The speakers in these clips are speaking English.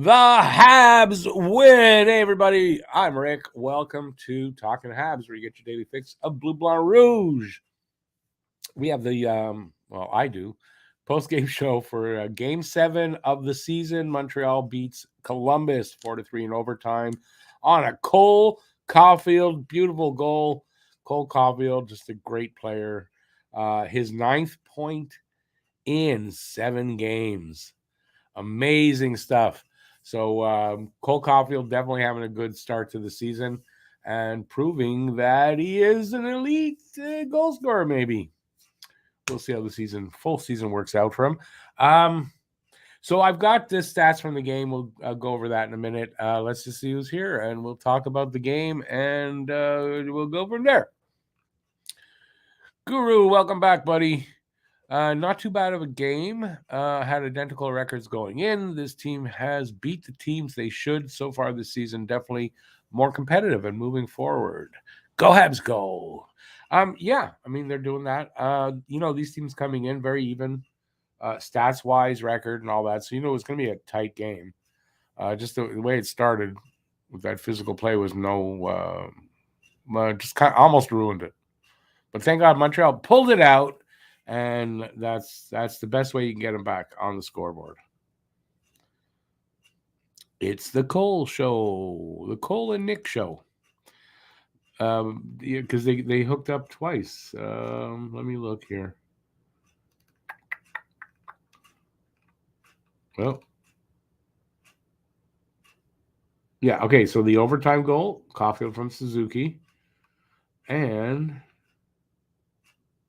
The Habs win. Hey, everybody. I'm Rick. Welcome to Talking Habs, where you get your daily fix of Bleu Blanc Rouge. We have the, I do, post-game show for Game 7 of the season. Montreal beats Columbus 4-3 in overtime on a Cole Caulfield. Beautiful goal. Cole Caulfield, just a great player. His 9th point in 7 games. Amazing stuff. So Cole Caulfield definitely having a good start to the season and proving that he is an elite goal scorer, maybe. We'll see how the full season works out for him. So I've got the stats from the game. We'll go over that in a minute. Let's just see who's here, and we'll talk about the game, and we'll go from there. Guru, welcome back, buddy. Not too bad of a game. Had identical records going in. This team has beat the teams they should so far this season. Definitely more competitive and moving forward. Go Habs, go. Yeah, I mean, they're doing that. These teams coming in very even, stats-wise, record and all that. So, it's going to be a tight game. Just the way it started with that physical play was just kind of almost ruined it. But thank God Montreal pulled it out. And that's the best way you can get them back on the scoreboard. It's the Cole show, the Cole and Nick show. Because they hooked up twice. Let me look here. Well, yeah, okay. So the overtime goal, Caulfield from Suzuki, and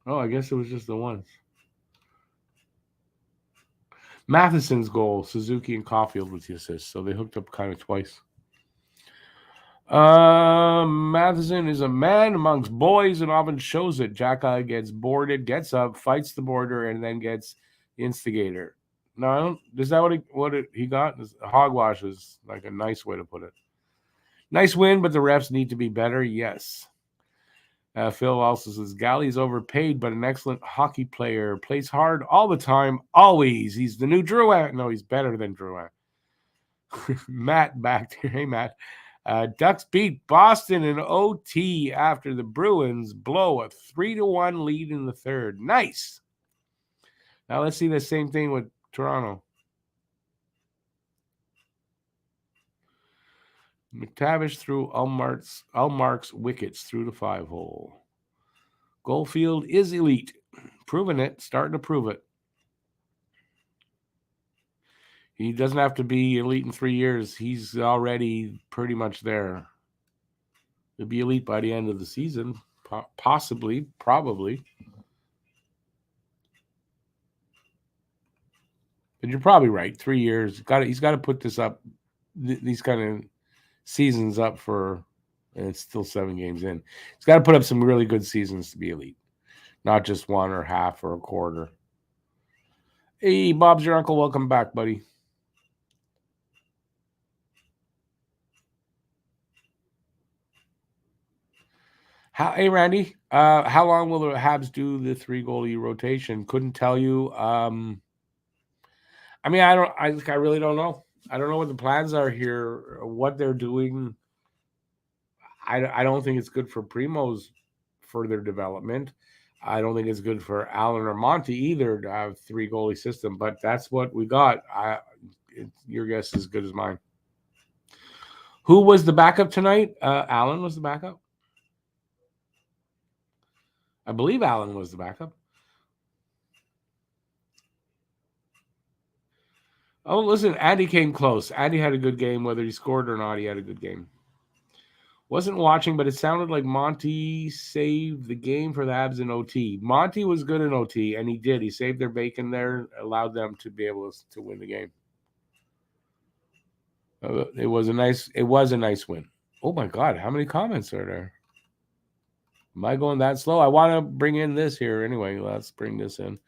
I guess it was just the once. Matheson's goal, Suzuki and Caulfield with the assist. So they hooked up kind of twice. Matheson is a man amongst boys and often shows it. Jackeye gets boarded, gets up, fights the border, and then gets the instigator. No, is that what he got? Hogwash is like a nice way to put it. Nice win, but the refs need to be better. Yes. Phil also says, Galley's overpaid, but an excellent hockey player. Plays hard all the time, always. He's the new Drouin. No, he's better than Drouin. Matt back there. Hey, Matt. Ducks beat Boston in OT after the Bruins blow a 3-1 lead in the third. Nice. Now let's see the same thing with Toronto. McTavish threw Allmark's wickets through the 5-hole. Goldfield is elite. Proving it. Starting to prove it. He doesn't have to be elite in 3 years. He's already pretty much there. He'll be elite by the end of the season. Possibly. Probably. But you're probably right. 3 years. He's got to put this up. These kind of seasons up for, and it's still 7 games in. He's got to put up some really good seasons to be elite, not just one or half or a quarter. Hey, Bob's your uncle. Welcome back, buddy. Hey, Randy. How long will the Habs do the 3-goalie rotation? Couldn't tell you. I really don't know. I don't know what the plans are here, what they're doing. I don't think it's good for Primo's further development. I don't think it's good for Allen or Monty either to have 3-goalie system, but that's what we got. Your guess is as good as mine. Who was the backup tonight? Allen was the backup. I believe Allen was the backup. Oh, listen, Andy came close. Andy had a good game. Whether he scored or not, he had a good game. Wasn't watching, but it sounded like Monty saved the game for the Habs in OT. Monty was good in OT, and he did. He saved their bacon there, allowed them to be able to win the game. It was a nice win. Oh, my God. How many comments are there? Am I going that slow? I want to bring in this here. Anyway, let's bring this in.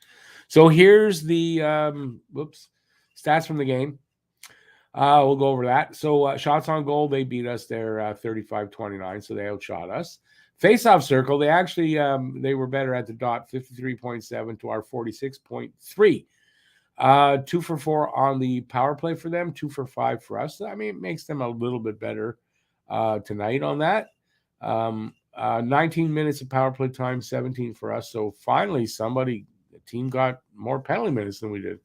So here's the stats from the game. We'll go over that. So shots on goal, they beat us there 35-29, so they outshot us. Face-off circle, they actually they were better at the dot, 53.7 to our 46.3. 2 for 4 on the power play for them, 2 for 5 for us. I mean, it makes them a little bit better tonight on that. 19 minutes of power play time, 17 for us. So finally, the team got more penalty minutes than we did.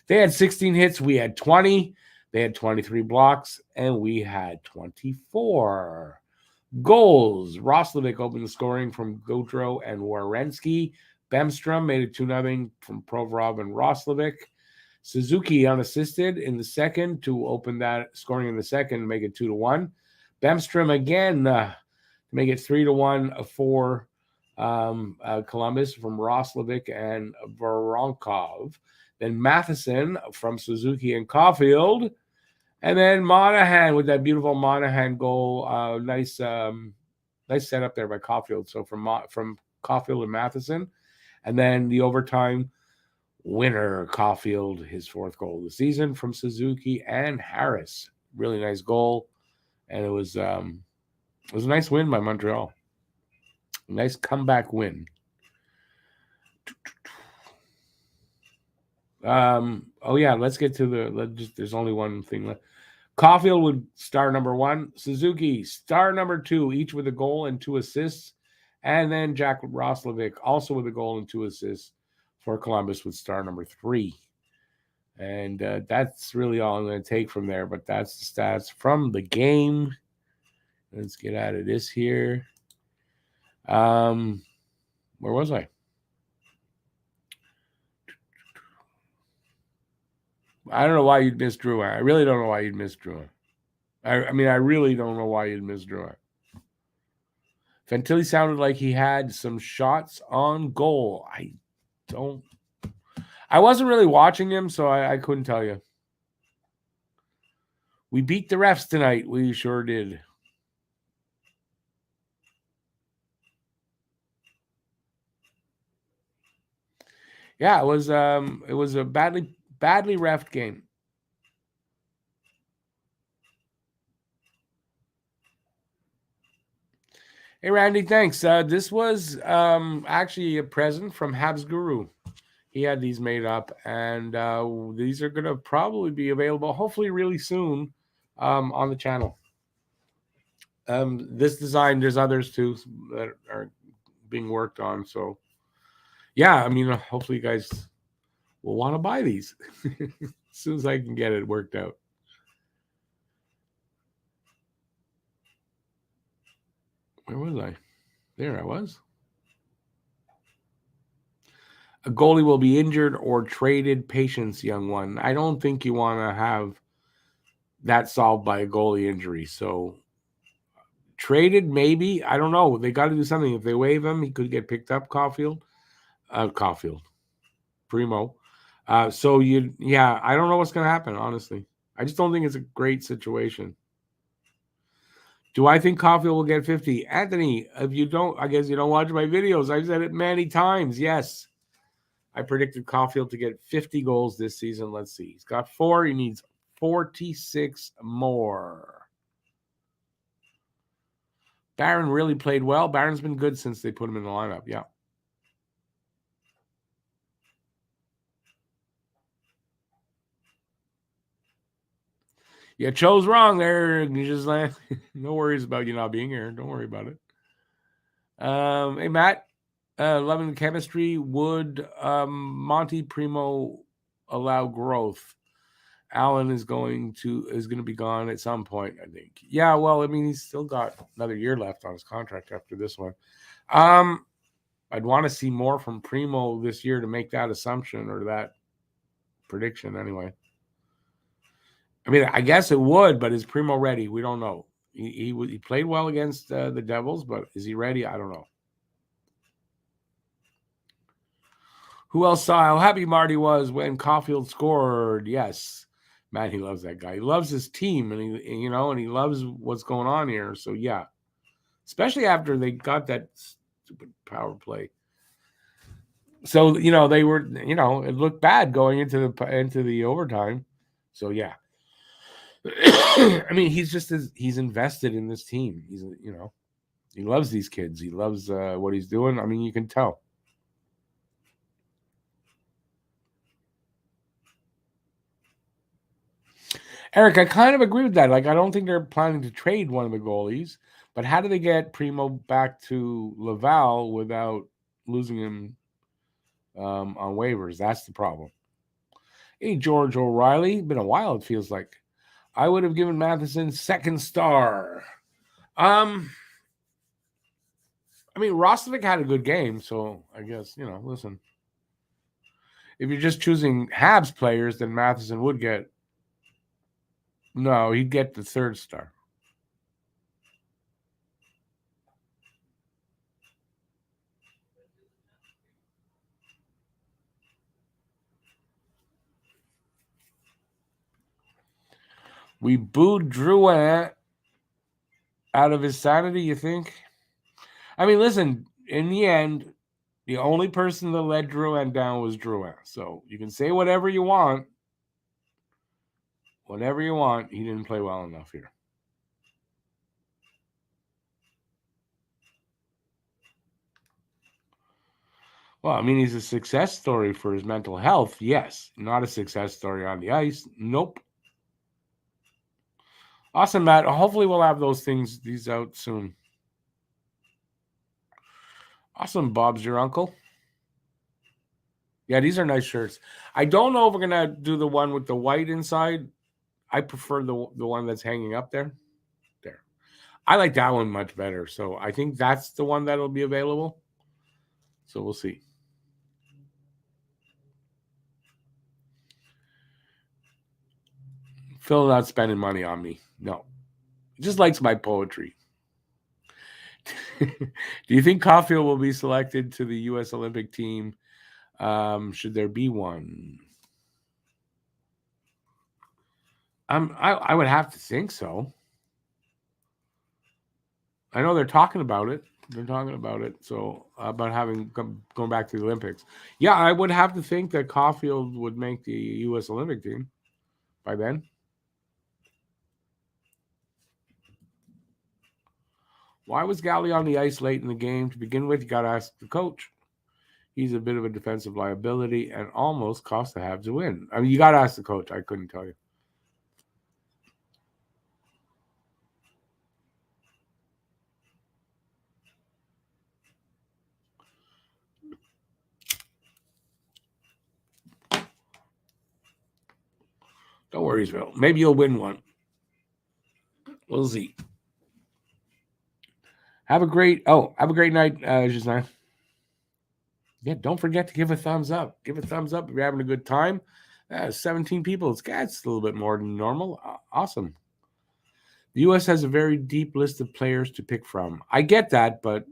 They had 16 hits, we had 20. They had 23 blocks, and we had 24 goals. Roslovic opened the scoring from Gaudreau and Werenski. Bemstrom made it 2-0 from Provorov and Roslovic. Suzuki unassisted in the second to open that scoring in the second and make it 2-1. Bemstrom again to make it 3-1 for Columbus from Roslovic and Voronkov. Then Matheson from Suzuki and Caulfield. And then Monahan with that beautiful Monahan goal. Nice setup there by Caulfield. So from Caulfield and Matheson. And then the overtime winner, Caulfield, his 4th goal of the season from Suzuki and Harris. Really nice goal. And it was a nice win by Montreal. Nice comeback win. Let's get to there's only one thing left. Caulfield would star number 1. Suzuki, star number 2, each with a goal and 2 assists. And then Jack Roslovic, also with a goal and 2 assists for Columbus with star number 3. And that's really all I'm going to take from there. But that's the stats from the game. Let's get out of this here. Where was I? I don't know why you'd miss Drouin. I really don't know why you'd miss Drouin. I really don't know why you'd miss Drouin. Fantilli sounded like he had some shots on goal. I wasn't really watching him, so I couldn't tell you. We beat the refs tonight. We sure did. Yeah, it was a badly reffed game. Hey, Randy, thanks. This was actually a present from Habs Guru. He had these made up, and these are going to probably be available, hopefully really soon, on the channel. This design, there's others too that are being worked on. So, yeah, hopefully you guys will want to buy these as soon as I can get it worked out. Where was I? There I was. A goalie will be injured or traded. Patience, young one. I don't think you want to have that solved by a goalie injury. So traded, maybe. I don't know. They got to do something. If they waive him, he could get picked up. Primo. I don't know what's going to happen, honestly. I just don't think it's a great situation. Do I think Caulfield will get 50? Anthony, if you don't, I guess you don't watch my videos. I've said it many times. Yes. I predicted Caulfield to get 50 goals this season. Let's see. He's got 4. He needs 46 more. Barron really played well. Barron's been good since they put him in the lineup. Yeah. You chose wrong there. You just no worries about you not being here. Don't worry about it. Hey, Matt. Loving the chemistry. Would Monty Primo allow growth? Allen is going to be gone at some point, I think. Yeah, well, he's still got another year left on his contract after this one. I'd want to see more from Primo this year to make that assumption or that prediction anyway. I guess it would, but is Primo ready? We don't know. He played well against the Devils, but is he ready? I don't know. Who else saw how happy Marty was when Caulfield scored? Yes. Man, he loves that guy. He loves his team, and he loves what's going on here. So yeah, especially after they got that stupid power play. So they were it looked bad going into the overtime. So yeah, he's invested in this team. He's he loves these kids. He loves what he's doing. You can tell. Eric, I kind of agree with that. Like, I don't think they're planning to trade one of the goalies, but how do they get Primo back to Laval without losing him on waivers? That's the problem. Hey, George O'Reilly, been a while, it feels like. I would have given Matheson second star. I mean, Rostovic had a good game, so I guess, listen. If you're just choosing Habs players, then Matheson would get. No, he'd get the third star. We booed Drouin out of his sanity, you think? I mean, listen, in the end, the only person that let Drouin down was Drouin. So you can say whatever you want. Whatever you want. He didn't play well enough here. Well, I mean, he's a success story for his mental health. Yes. Not a success story on the ice. Nope. Awesome, Matt. Hopefully we'll have these out soon. Awesome, Bob's your uncle. Yeah, these are nice shirts. I don't know if we're going to do the one with the white inside. I prefer the one that's hanging up there. There. I like that one much better. So I think that's the one that'll be available. So we'll see. Phil not spending money on me. No. He just likes my poetry. Do you think Caulfield will be selected to the U.S. Olympic team? Should there be one? I would have to think so. I know they're talking about it. So about going back to the Olympics. Yeah, I would have to think that Caulfield would make the U.S. Olympic team by then. Why was Galley on the ice late in the game? To begin with, you got to ask the coach. He's a bit of a defensive liability and almost cost the Habs a win. I mean, you got to ask the coach. I couldn't tell you. Don't worry, Phil. Maybe you'll win one. We'll see. Have a great night, Giselle. Yeah, don't forget to give a thumbs up. Give a thumbs up if you're having a good time. 17 people. It's a little bit more than normal. Awesome. The U.S. has a very deep list of players to pick from. I get that, but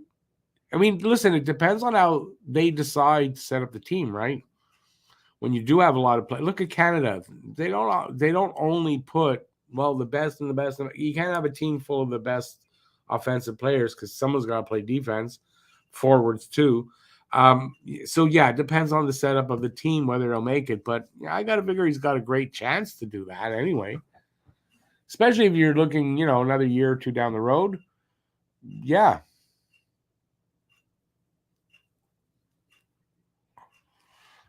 I mean, listen, it depends on how they decide to set up the team, right? When you do have a lot of play, look at Canada. They don't only put the best and the best. You can't have a team full of the best offensive players because someone's got to play defense, forwards too. So yeah, it depends on the setup of the team whether they'll make it. But I got to figure he's got a great chance to do that anyway. Especially if you're looking, another year or two down the road. Yeah.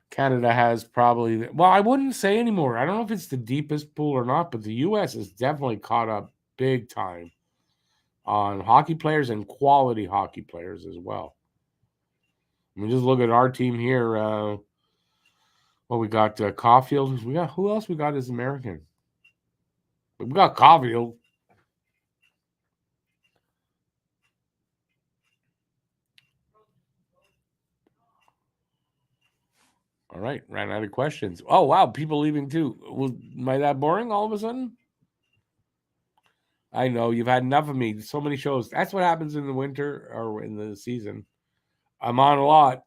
Canada has probably, I wouldn't say anymore. I don't know if it's the deepest pool or not, but the U.S. has definitely caught up big time on hockey players and quality hockey players as well. I mean, just look at our team here. We got Caulfield. Who else we got as American? We got Caulfield. All right, ran out of questions. Oh wow, people leaving too. Am I that boring all of a sudden? I know you've had enough of me. So many shows. That's what happens in the winter or in the season. I'm on a lot. What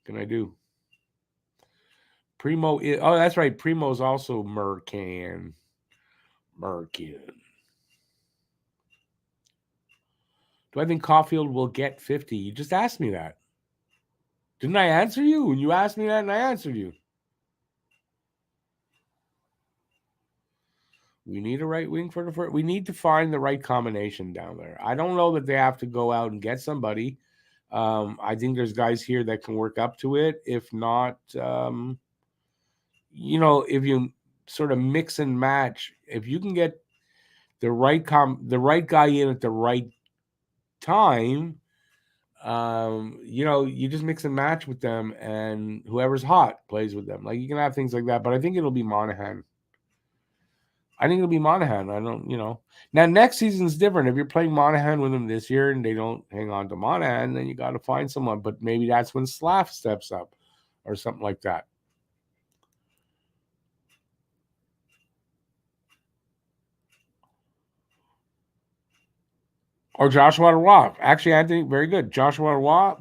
can I do? Primo. That's right. Primo's also Merkin. Do I think Caulfield will get 50? You just asked me that. Didn't I answer you? And you asked me that and I answered you. We need a right wing for the first. We need to find the right combination down there. I don't know that they have to go out and get somebody. I think there's guys here that can work up to it. If not, if you sort of mix and match. If you can get the right guy in at the right time, you just mix and match with them, and whoever's hot plays with them. Like, you can have things like that, but I think it'll be Monahan. I don't, Now, next season's different. If you're playing Monahan with them this year and they don't hang on to Monahan, then you got to find someone. But maybe that's when Slav steps up or something like that. Or Joshua Roy. Actually, Anthony, very good. Joshua Roy,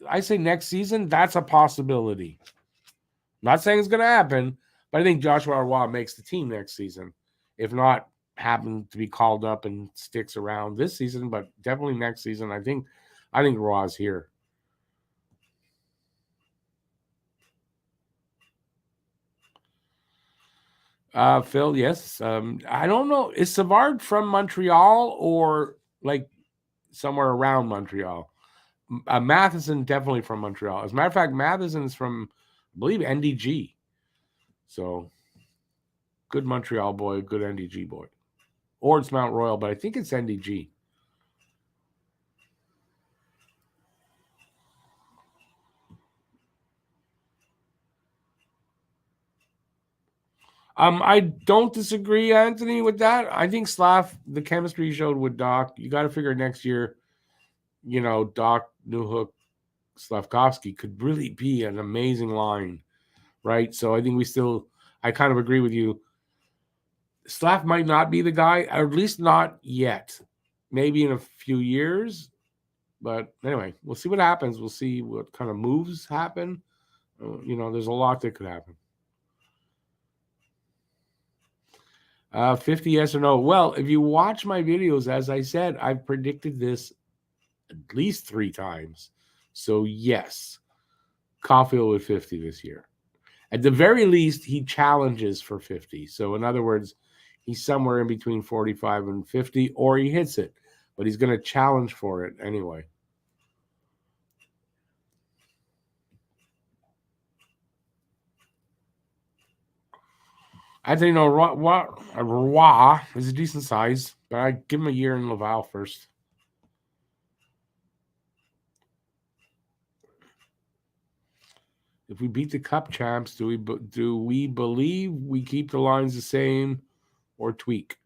I say next season, that's a possibility. Not saying it's going to happen, but I think Joshua Roy makes the team next season. If not, happen to be called up and sticks around this season, but definitely next season. I think Roy's here. Phil, yes. I don't know. Is Savard from Montreal or like somewhere around Montreal? Matheson definitely from Montreal. As a matter of fact, Matheson's from, I believe, NDG. So good Montreal boy, good NDG boy. Or it's Mount Royal, but I think it's NDG. I don't disagree, Anthony, with that. I think Slav, the chemistry he showed with Doc, you got to figure next year, Doc, Newhook, Slavkovsky could really be an amazing line, right? So I think I kind of agree with you. Slav might not be the guy, or at least not yet. Maybe in a few years. But anyway, we'll see what happens. We'll see what kind of moves happen. There's a lot that could happen. 50 yes or no. Well, if you watch my videos, as I said, I've predicted this at least 3 times. So yes, Caulfield with 50 this year. At the very least, he challenges for 50. So in other words, he's somewhere in between 45 and 50, or he hits it. But he's going to challenge for it anyway. I think Roy is a decent size, but I give him a year in Laval first. If we beat the Cup champs, do we believe we keep the lines the same or tweak?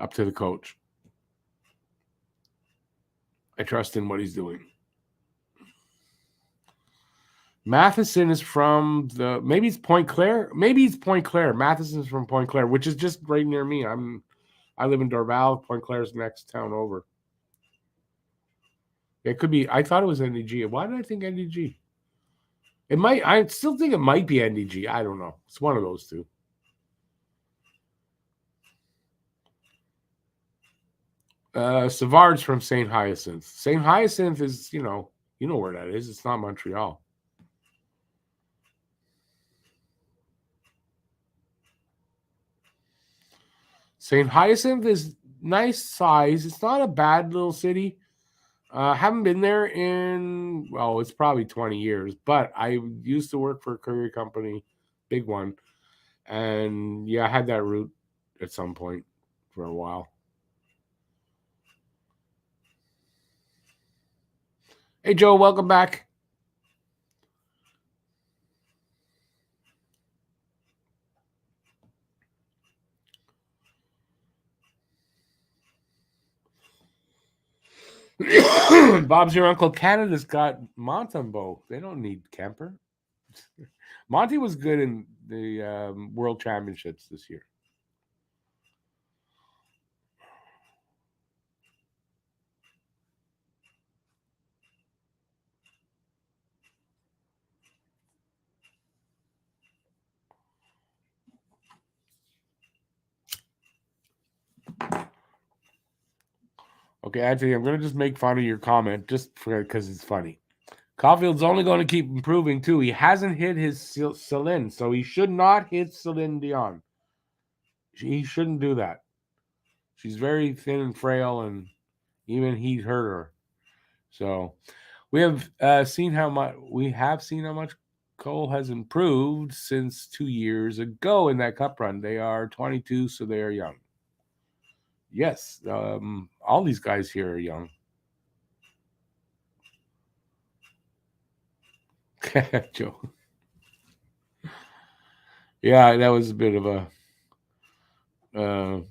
Up to the coach. I trust in what he's doing. Matheson is from maybe it's Point Claire. Matheson's from Point Claire, which is just right near me. I live in Dorval. Point Claire's the next town over. It could be. I thought it was NDG. Why did I think NDG? It might. I still think it might be NDG. I don't know. It's one of those two. Savard's from St. Hyacinthe. St. Hyacinthe is, you know where that is. It's not Montreal. St. Hyacinthe is nice size. It's not a bad little city. Haven't been there in, it's probably 20 years, but I used to work for a courier company, big one. And yeah, I had that route at some point for a while. Hey, Joe, welcome back. Bob's your uncle. Canada's got Montembeau. They don't need Kemper. Monty was good in the World Championships this year. Okay, Anthony, I'm going to just make fun of your comment just because it's funny. Caulfield's only going to keep improving, too. He hasn't hit his Celine, so he should not hit Celine Dion. He shouldn't do that. She's very thin and frail, and even he'd hurt her. So we have seen how much Cole has improved since 2 years ago in that cup run. They are 22, so they are young. Yes, all these guys here are young. Joe. Yeah, that was a bit of a I don't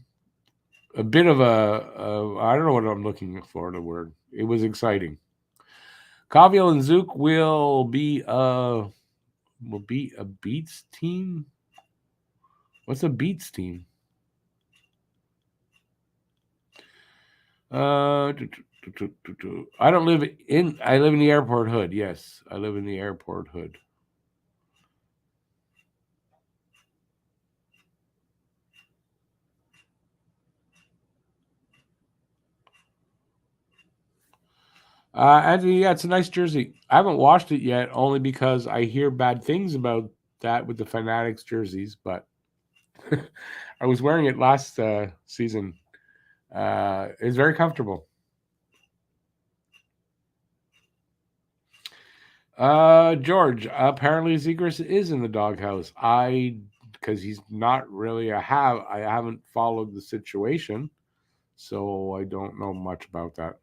know what I'm looking for in a word. It was exciting. Cavill and Zook will be a Beats team. What's a Beats team? I don't live in. I live in the airport hood. Yes, I live in the airport hood. Anthony, yeah, it's a nice jersey. I haven't washed it yet, only because I hear bad things about that with the Fanatics jerseys. But I was wearing it last season. It's very comfortable. George, apparently Zegras is in the doghouse. Because he's not really I haven't followed the situation, so I don't know much about that.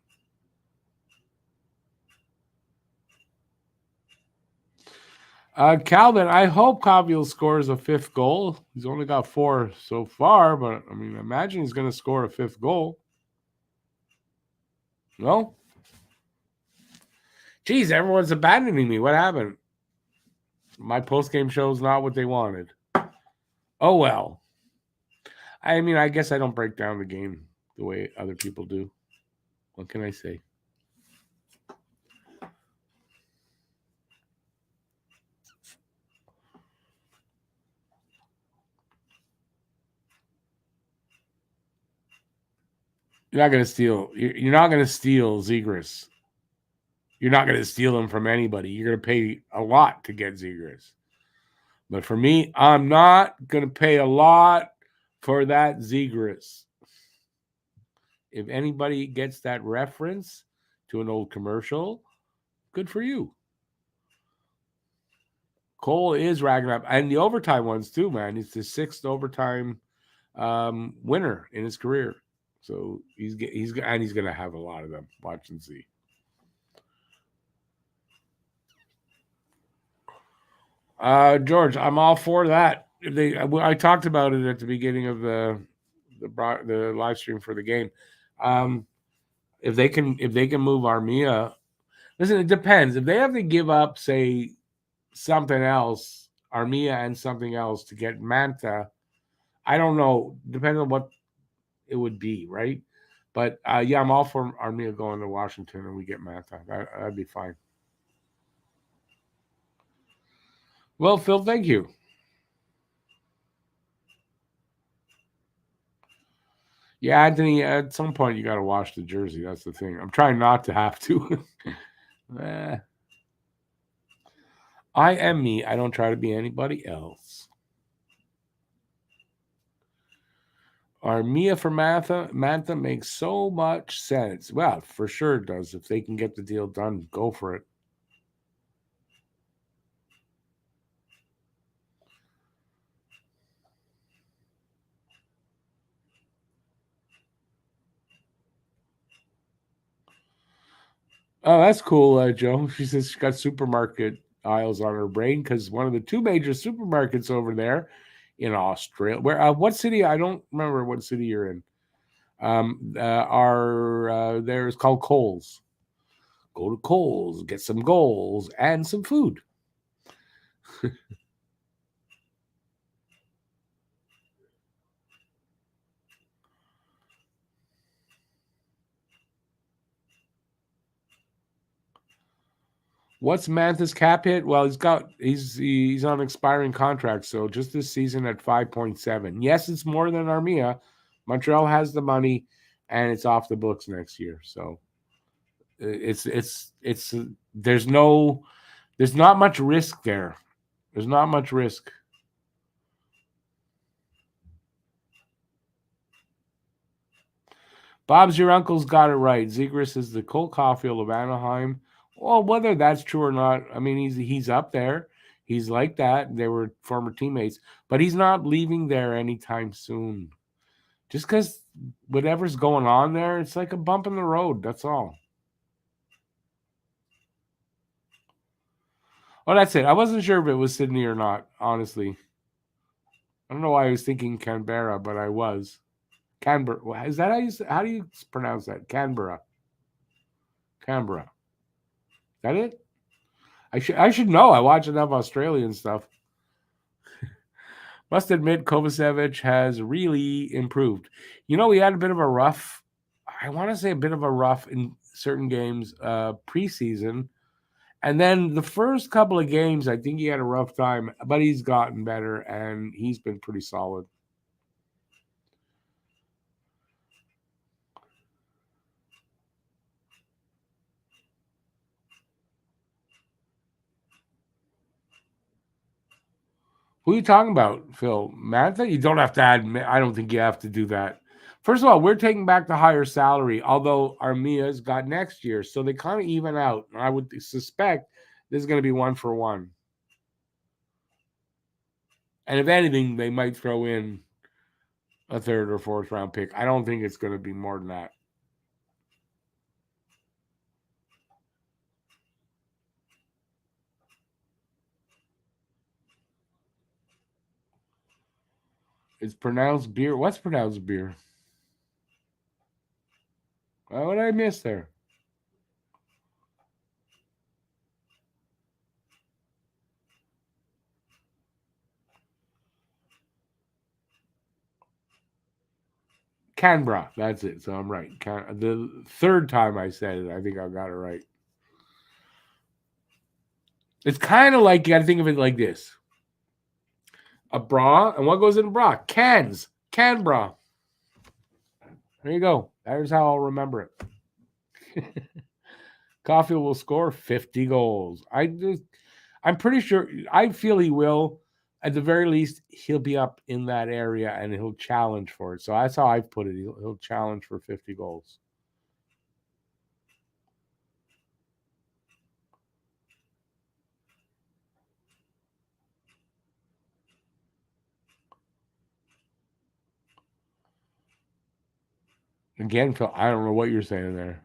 Calvin, I hope Cavill scores a 5th goal. He's only got 4 so far, but I mean, imagine he's going to score a 5th goal. No? Geez, everyone's abandoning me. What happened? My post-game show's not what they wanted. Oh, well. I mean, I guess I don't break down the game the way other people do. What can I say? You're not going to steal. You're not going to steal Zegras. You're not going to steal him from anybody. You're going to pay a lot to get Zegras. But for me, I'm not going to pay a lot for that Zegras. If anybody gets that reference to an old commercial, good for you. Cole is racking up. And the overtime ones too, man. He's the 6th overtime winner in his career. So he's going to have a lot of them. Watch and see. George, I'm all for that. I talked about it at the beginning of the live stream for the game. If they can move Armia, listen, it depends. If they have to give up, say, something else, Armia and something else to get Manta, I don't know. Depends on what it would be, right? But yeah, I'm all for Armia going to Washington and we get Manta. That'd be fine. Well, Phil, thank you. Yeah, Anthony, at some point you got to wash the jersey. That's the thing. I'm trying not to have to. I am me. I don't try to be anybody else. Armia for Mantha makes so much sense. Well, for sure it does. If they can get the deal done, go for it. Oh, that's cool, Joe. She says she's got supermarket aisles on her brain because one of the 2 major supermarkets over there in Australia, where what city? I don't remember what city you're in. There is called Coles. Go to Coles, get some goals and some food. What's Mantha's cap hit? Well, he's on expiring contract, so just this season at 5.7. Yes, it's more than Armia. Montreal has the money, and it's off the books next year. So it's there's not much risk there. There's not much risk. Bob's your uncle's got it right. Zegras is the Cole Caulfield of Anaheim. Well, whether that's true or not, I mean he's up there. He's like that. They were former teammates, but he's not leaving there anytime soon. Just because whatever's going on there, it's like a bump in the road. That's all. Oh, that's it. I wasn't sure if it was Sydney or not, honestly. I don't know why I was thinking Canberra, but I was. Canberra. Is that how do you pronounce that? Canberra. Canberra. Is that it? I should know. I watch enough Australian stuff. Must admit, Kovacevic has really improved. You know, he had a bit of a rough, I want to say a bit of a rough in certain games preseason. And then the first couple of games, I think he had a rough time, but he's gotten better and he's been pretty solid. Who are you talking about, Phil? Mantha? You don't have to admit. I don't think you have to do that. First of all, we're taking back the higher salary, although Armia's got next year. So they kind of even out. I would suspect this is going to be 1-for-1. And if anything, they might throw in a third or fourth round pick. I don't think it's going to be more than that. It's pronounced beer. What's pronounced beer? What did I miss there? Canberra. That's it. So I'm right. The third time I said it, I think I got it right. It's kind of like you got to think of it like this: a bra, and what goes in a bra? Cans. Canberra. There you go. There's how I'll remember it. Caulfield will score 50 goals. I'm pretty sure. I feel he will. At the very least, he'll be up in that area and he'll challenge for it. So that's how I've put it. He'll challenge for 50 goals. Again, Phil, I don't know what you're saying there.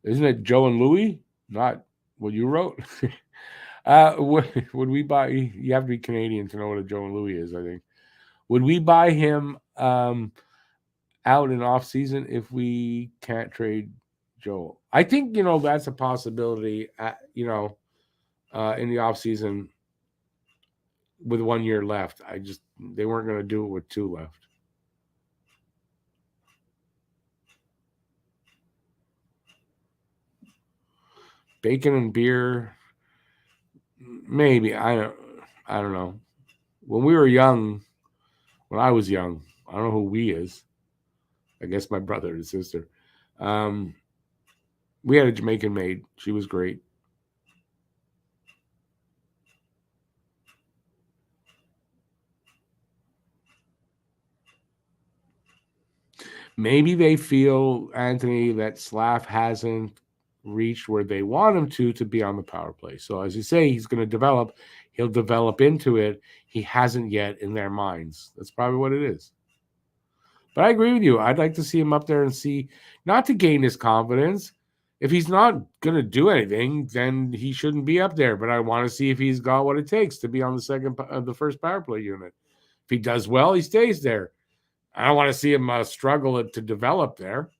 Isn't it Joe and Louie? Not what you wrote. Would we buy? You have to be Canadian to know what a Joe and Louie is. I think. Would we buy him out in off season if we can't trade Joel? I think that's a possibility. In the off season with 1 year left. They weren't going to do it with 2 left. Bacon and beer, maybe. I don't know. When we were young, when I was young, I don't know who we is. I guess my brother and sister. We had a Jamaican maid. She was great. Maybe they feel, Anthony, that Slav hasn't reached where they want him to be on the power play. So as you say, he's going to develop. He'll develop into it. He hasn't yet in their minds. That's probably what it is. But I agree with you. I'd like to see him up there and see, not to gain his confidence. If he's not going to do anything, then he shouldn't be up there. But I want to see if he's got what it takes to be on the first power play unit. If he does well, he stays there. I don't want to see him struggle to develop there.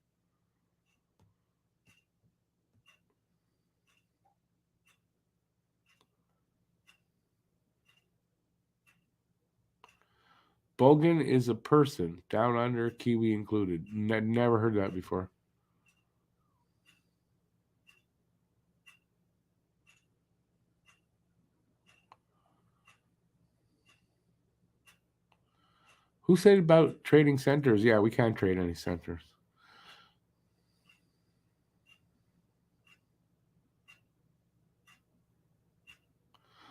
Bogan is a person, down under, Kiwi included. Never heard that before. Who said about trading centers? Yeah, we can't trade any centers.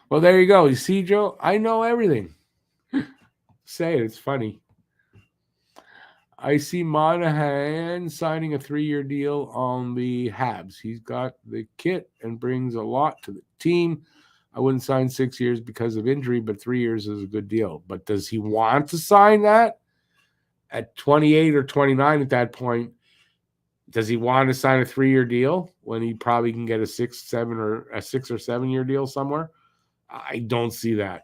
Well, there you go. You see, Joe? I know everything. Say it. It's funny. I see Monahan signing a 3-year deal on the Habs. He's got the kit and brings a lot to the team. I wouldn't sign 6 years because of injury, but 3 years is a good deal. But does he want to sign that at 28 or 29 at that point? Does he want to sign a 3-year deal when he probably can get a 6 or 7 year deal somewhere? I don't see that.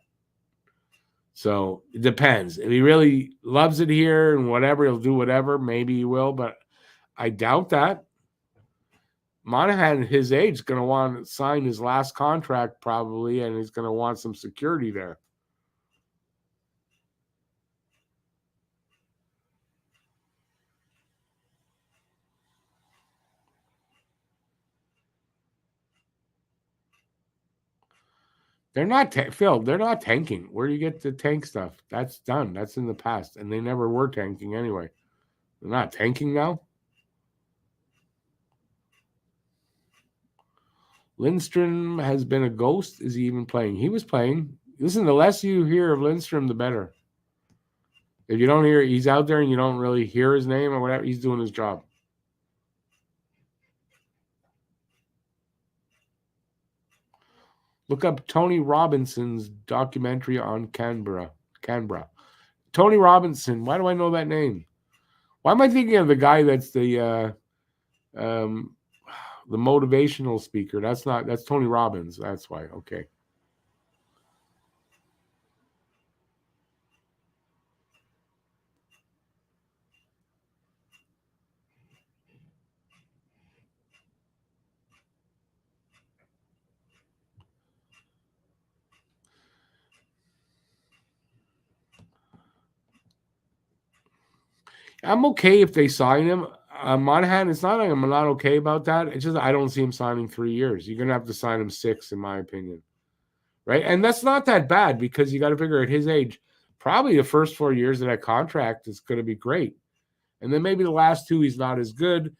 So it depends. If he really loves it here and whatever, he'll do whatever. Maybe he will, but I doubt that. Monahan at his age is going to want to sign his last contract probably, and he's going to want some security there. They're not, Phil, they're not tanking. Where do you get the tank stuff? That's done. That's in the past, and they never were tanking anyway. They're not tanking now. Lindstrom has been a ghost. Is he even playing? He was playing. Listen, the less you hear of Lindstrom, the better. If you don't hear, he's out there and you don't really hear his name or whatever, he's doing his job. Look up Tony Robinson's documentary on Canberra. Tony Robinson. Why do I know that name? Why am I thinking of the guy that's the motivational speaker? That's Tony Robbins. That's why. Okay. I'm okay if they sign him. Monahan, it's not like I'm not okay about that. It's just I don't see him signing 3 years. You're going to have to sign him 6, in my opinion. Right? And that's not that bad because you got to figure at his age, probably the first 4 years of that contract is going to be great. And then maybe the last 2, he's not as good.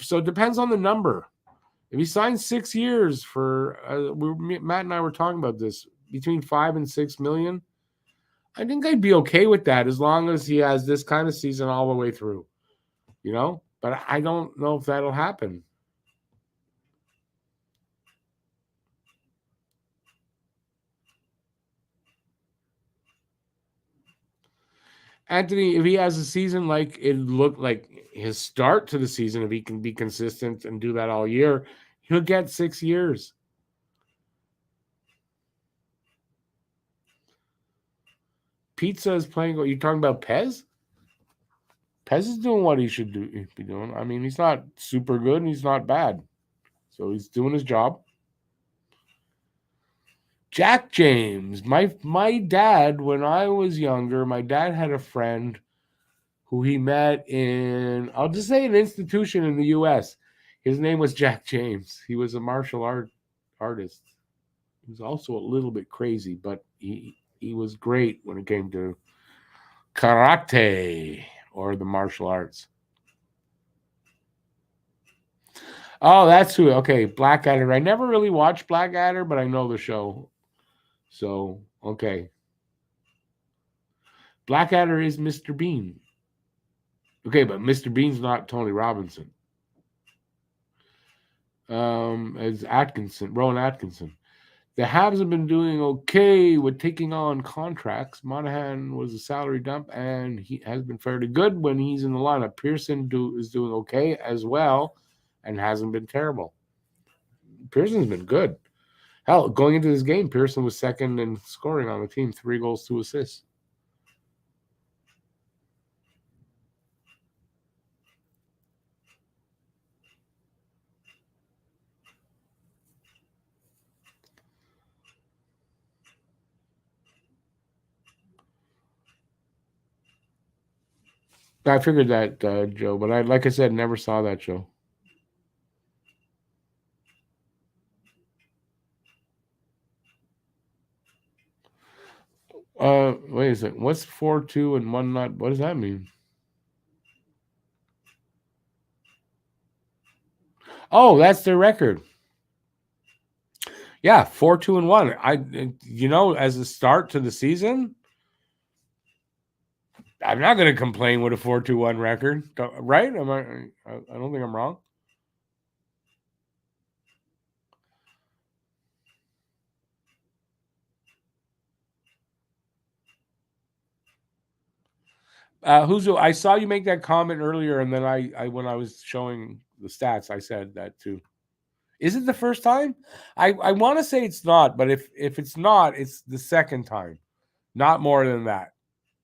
So it depends on the number. If he signs 6 years for, Matt and I were talking about this, between 5 and 6 million, I think I'd be okay with that as long as he has this kind of season all the way through, But I don't know if that'll happen. Anthony, if he has a season like it looked like his start to the season, if he can be consistent and do that all year, he'll get 6 years. Pizza is playing. You're talking about Pez? Pez is doing what he should be doing. I mean, he's not super good and he's not bad. So he's doing his job. Jack James. My dad, when I was younger, my dad had a friend who he met in, I'll just say an institution in the U.S. His name was Jack James. He was a martial artist. He was also a little bit crazy, but he was great when it came to karate or the martial arts. Oh, that's who. Okay, Blackadder. I never really watched Blackadder, but I know the show. So, okay. Blackadder is Mr. Bean. Okay, but Mr. Bean's not Tony Robinson. As Rowan Atkinson. The Habs have been doing okay with taking on contracts. Monahan was a salary dump, and he has been fairly good when he's in the lineup. Pearson is doing okay as well and hasn't been terrible. Pearson's been good. Hell, going into this game, Pearson was second in scoring on the team, 3 goals, 2 assists. I figured that, Joe, but like I said, never saw that show. Wait a second. What's 4-2 and 1 not? What does that mean? Oh, that's their record. Yeah, 4-2 and 1. As a start to the season, I'm not going to complain with a 4-2-1 record, right? I don't think I'm wrong. I saw you make that comment earlier, and then I when I was showing the stats, I said that too. Is it the first time? I want to say it's not, but if it's not, it's the second time, not more than that.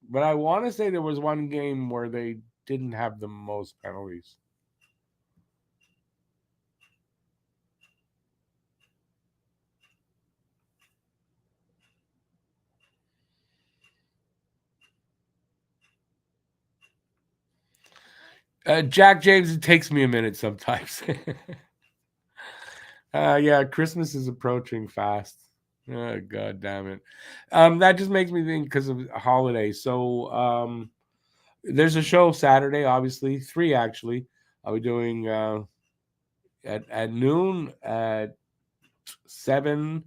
But I want to say there was one game where they didn't have the most penalties. Jack James, it takes me a minute sometimes. Yeah, Christmas is approaching fast. Oh, God damn it. That just makes me think because of holidays. So there's a show Saturday, obviously, 3 actually. I'll be doing at noon, at 7.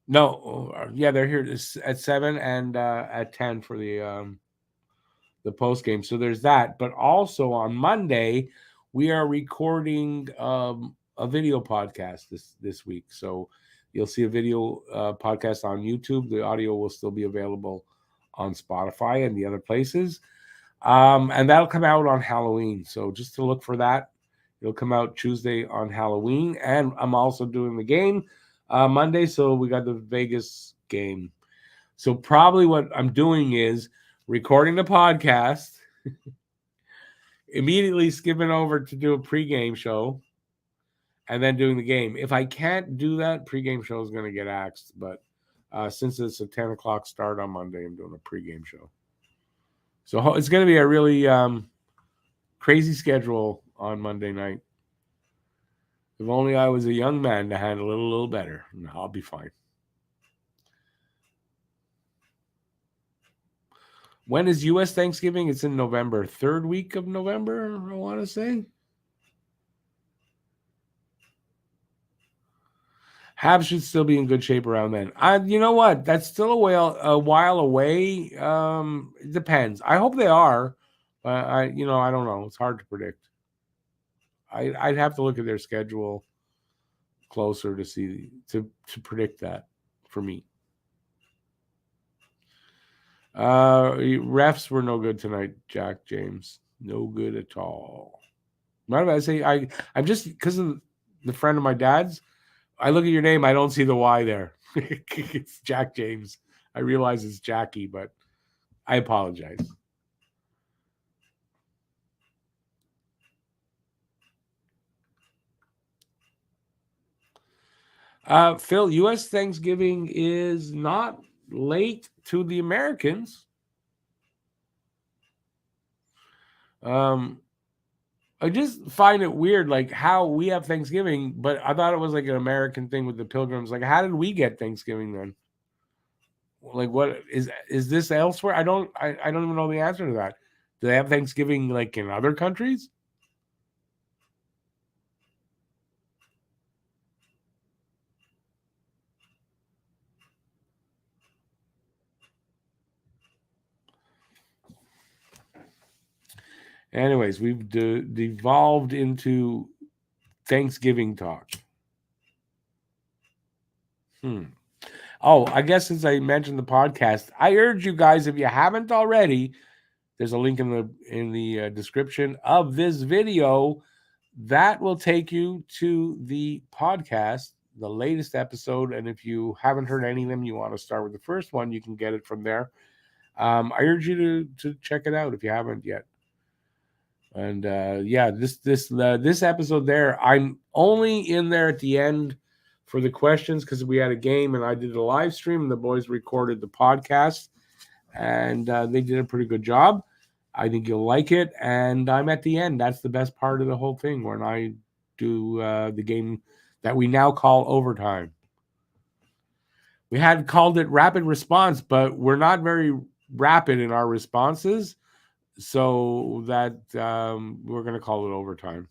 No, yeah, they're here at 7 and at 10 for the post game. So there's that. But also on Monday, we are recording a video podcast this week. So you'll see a video podcast on YouTube. The audio will still be available on Spotify and the other places. And that'll come out on Halloween. So just to look for that. It'll come out Tuesday on Halloween. And I'm also doing the game Monday. So we got the Vegas game. So probably what I'm doing is recording the podcast, immediately skipping over to do a pregame show, and then doing the game. If I can't do that, pregame show is going to get axed. But since it's a 10 o'clock start on Monday, I'm doing a pregame show. So it's going to be a really crazy schedule on Monday night. If only I was a young man to handle it a little better. No, I'll be fine. When is U.S. Thanksgiving? It's in November. 3rd week of November, I want to say. Habs should still be in good shape around then. You know what? That's still a while away. It depends. I hope they are, but I don't know. It's hard to predict. I'd have to look at their schedule closer to see to predict that for me. Refs were no good tonight, Jack James. No good at all. What did I say? I'm just because of the friend of my dad's. I look at your name, I don't see the Y there. It's Jack James. I realize it's Jackie, but I apologize. Phil, U.S. Thanksgiving is not late to the Americans. I just find it weird, like how we have Thanksgiving, but I thought it was like an American thing with the Pilgrims. Like, how did we get Thanksgiving then? Like, what is this elsewhere? I don't even know the answer to that. Do they have Thanksgiving like in other countries? Anyways, we've devolved into Thanksgiving talk. Oh, I guess since I mentioned the podcast, I urge you guys, if you haven't already, there's a link in the description of this video that will take you to the podcast, the latest episode. And if you haven't heard any of them, you want to start with the first one, you can get it from there. I urge you to check it out if you haven't yet. And yeah, this episode there, I'm only in there at the end for the questions because we had a game and I did a live stream and the boys recorded the podcast and they did a pretty good job. I think you'll like it. And I'm at the end. That's the best part of the whole thing when I do the game that we now call overtime. We had called it rapid response, but we're not very rapid in our responses. So that we're going to call it overtime.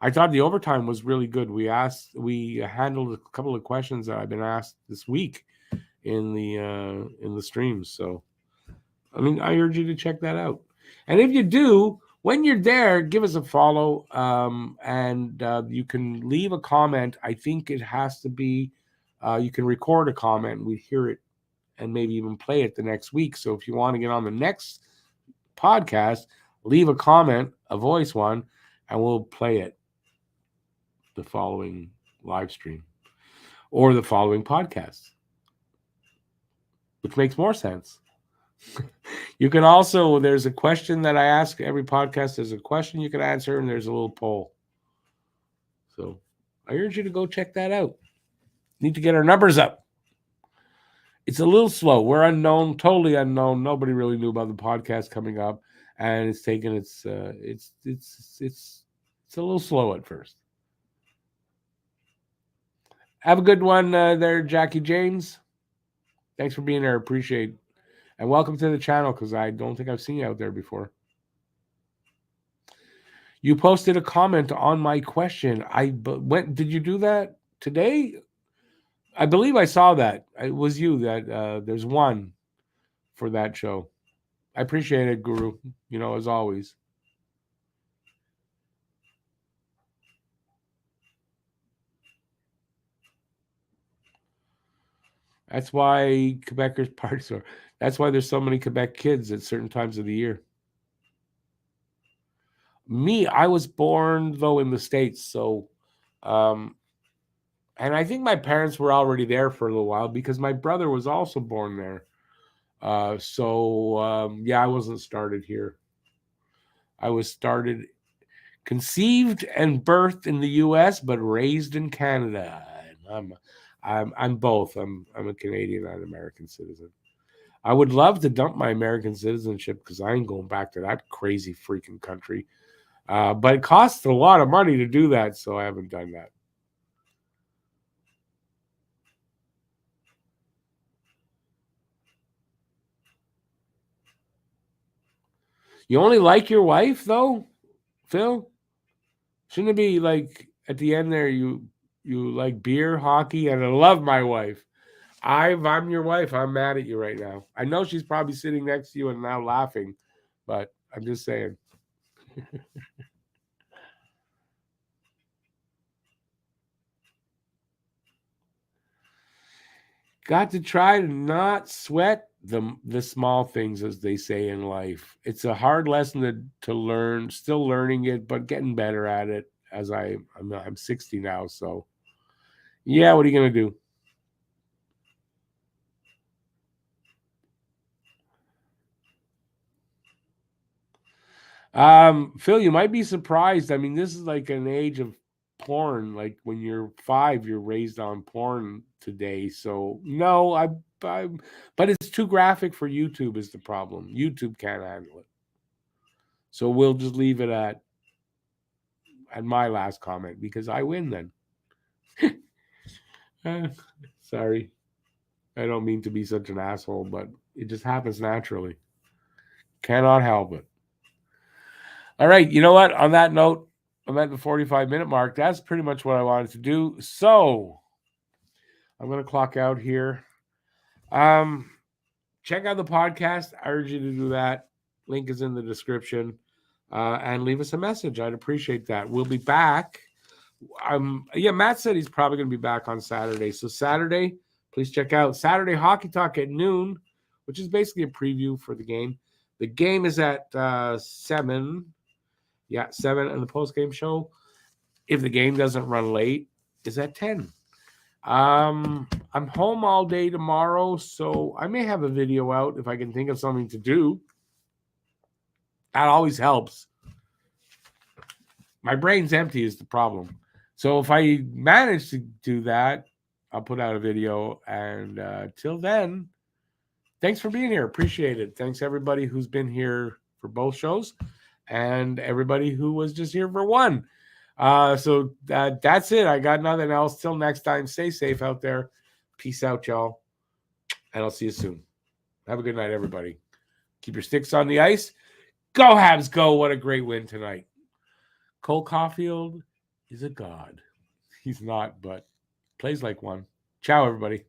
I thought the overtime was really good. We handled a couple of questions that I've been asked this week in the streams. So, I mean, I urge you to check that out. And if you do, when you're there, give us a follow, and you can leave a comment. I think it has to be you can record a comment and we hear it and maybe even play it the next week. So if you want to get on the next podcast, leave a comment, a voice one, and we'll play it the following live stream or the following podcast, which makes more sense. You can also, there's a question that I ask every podcast. There's a question you can answer, and there's a little poll. So I urge you to go check that out. Need to get our numbers up. It's a little slow. We're unknown, totally unknown. Nobody really knew about the podcast coming up, and it's taken it's a little slow at first. Have a good one there, Jackie James. Thanks for being there. Appreciate it. And welcome to the channel, because I don't think I've seen you out there before. You posted a comment on my question. Did you do that today? I believe I saw that. It was you that there's one for that show. I appreciate it, Guru, as always. That's why Quebecers parties are. That's why there's so many Quebec kids at certain times of the year. Me, I was born, though, in the States. So, and I think my parents were already there for a little while because my brother was also born there. Yeah, I wasn't started here. I was conceived and birthed in the U.S., but raised in Canada. I'm both. I'm a Canadian and an American citizen. I would love to dump my American citizenship because I ain't going back to that crazy freaking country. But it costs a lot of money to do that, so I haven't done that. You only like your wife, though, Phil? Shouldn't it be like at the end there, you like beer, hockey, and I love my wife. I'm your wife. I'm mad at you right now. I know she's probably sitting next to you and now laughing, but I'm just saying. Got to try to not sweat the small things, as they say in life. It's a hard lesson to learn. Still learning it, but getting better at it. As I'm 60 now, so yeah. What are you gonna do? Phil, you might be surprised. I mean, this is like an age of porn. Like when you're 5, you're raised on porn today. So no, but it's too graphic for YouTube is the problem. YouTube can't handle it. So we'll just leave it at my last comment because I win then. Sorry. I don't mean to be such an asshole, but it just happens naturally. Cannot help it. All right, you know what? On that note, I'm at the 45-minute mark. That's pretty much what I wanted to do. So I'm going to clock out here. Check out the podcast. I urge you to do that. Link is in the description. And leave us a message. I'd appreciate that. We'll be back. Matt said he's probably going to be back on Saturday. So Saturday, please check out Saturday Hockey Talk at noon, which is basically a preview for the game. The game is at 7. Yeah, 7, and the post-game show, if the game doesn't run late, is at 10. I'm home all day tomorrow, so I may have a video out if I can think of something to do. That always helps. My brain's empty is the problem. So if I manage to do that, I'll put out a video. And till then, thanks for being here. Appreciate it. Thanks, everybody who's been here for both shows. And everybody who was just here for one. So that's it. I got nothing else. Till next time, stay safe out there. Peace out, y'all. And I'll see you soon. Have a good night, everybody. Keep your sticks on the ice. Go, Habs, go. What a great win tonight. Cole Caulfield is a god. He's not, but plays like one. Ciao, everybody.